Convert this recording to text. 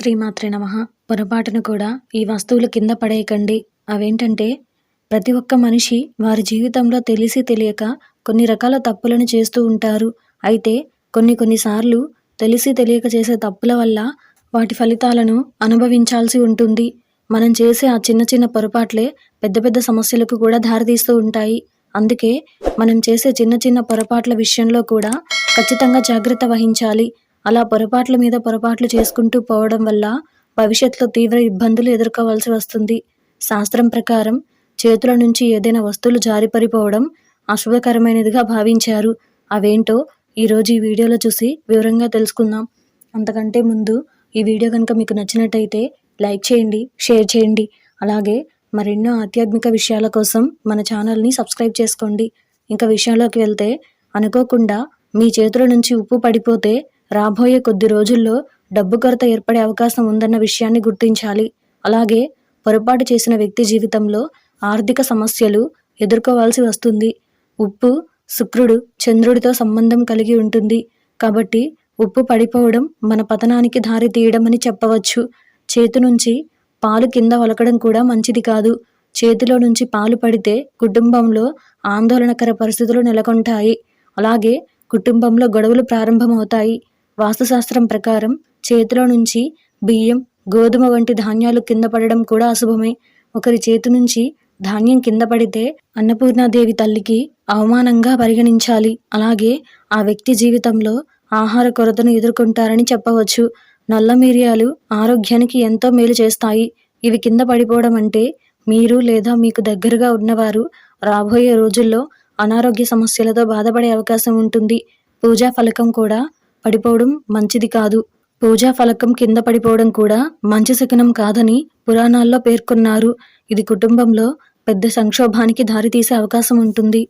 శ్రీమాత్రే నమః. పొరపాటున కూడా ఈ వస్తువులు కింద పడేయకండి. అవేంటంటే, ప్రతి ఒక్క మనిషి వారి జీవితంలో తెలిసి తెలియక కొన్ని రకాల తప్పులను చేస్తూ ఉంటారు. అయితే కొన్ని సార్లు తెలిసి తెలియక చేసే తప్పుల వల్ల వాటి ఫలితాలను అనుభవించాల్సి ఉంటుంది. మనం చేసే ఆ చిన్న చిన్న పొరపాట్లే పెద్ద పెద్ద సమస్యలకు కూడా దారితీస్తూ ఉంటాయి. అందుకే మనం చేసే చిన్న చిన్న పొరపాట్ల విషయంలో కూడా ఖచ్చితంగా జాగ్రత్త వహించాలి. అలా పొరపాట్ల మీద పొరపాట్లు చేసుకుంటూ పోవడం వల్ల భవిష్యత్తులో తీవ్ర ఇబ్బందులు ఎదుర్కోవాల్సి వస్తుంది. శాస్త్రం ప్రకారం చేతుల నుంచి ఏదైనా వస్తువులు జారిపడిపోవడం అశుభకరమైనదిగా భావించారు. అవేంటో ఈరోజు ఈ వీడియోలో చూసి వివరంగా తెలుసుకుందాం. అంతకంటే ముందు ఈ వీడియో కనుక మీకు నచ్చినట్టయితే లైక్ చేయండి, షేర్ చేయండి. అలాగే మరెన్నో ఆధ్యాత్మిక విషయాల కోసం మన ఛానల్ని సబ్స్క్రైబ్ చేసుకోండి. ఇంకా విషయంలోకి వెళ్తే, అనుకోకుండా మీ చేతుల నుంచి ఉప్పు పడిపోతే రాబోయే కొద్ది రోజుల్లో డబ్బు కొరత ఏర్పడే అవకాశం ఉందన్న విషయాన్ని గుర్తించాలి. అలాగే పొరపాటు చేసిన వ్యక్తి జీవితంలో ఆర్థిక సమస్యలు ఎదుర్కోవాల్సి వస్తుంది. ఉప్పు శుక్రుడు, చంద్రుడితో సంబంధం కలిగి ఉంటుంది. కాబట్టి ఉప్పు పడిపోవడం మన పతనానికి దారి తీయడం అని చెప్పవచ్చు. చేతి నుంచి పాలు కింద ఒలకడం కూడా మంచిది కాదు. చేతిలో నుంచి పాలు పడితే కుటుంబంలో ఆందోళనకర పరిస్థితులు నెలకొంటాయి. అలాగే కుటుంబంలో గొడవలు ప్రారంభమవుతాయి. వాస్తుశాస్త్రం ప్రకారం చేతిలో నుంచి బియ్యం, గోధుమ వంటి ధాన్యాలు కింద పడడం కూడా అశుభమే. ఒకరి చేతి నుంచి ధాన్యం కింద పడితే అన్నపూర్ణాదేవి తల్లికి అవమానంగా పరిగణించాలి. అలాగే ఆ వ్యక్తి జీవితంలో ఆహార కొరతను ఎదుర్కొంటారని చెప్పవచ్చు. నల్ల మిరియాలు ఆరోగ్యానికి ఎంతో మేలు చేస్తాయి. ఇవి కింద పడిపోవడం అంటే మీరు లేదా మీకు దగ్గరగా ఉన్నవారు రాబోయే రోజుల్లో అనారోగ్య సమస్యలతో బాధపడే అవకాశం ఉంటుంది. పూజా ఫలకం కూడా పడిపోవడం మంచిది కాదు. పూజా ఫలకం కింద పడిపోవడం కూడా మంచి శకునం కాదని పురాణాల్లో పేర్కొన్నారు. ఇది కుటుంబంలో పెద్ద సంక్షోభానికి దారితీసే అవకాశం ఉంటుంది.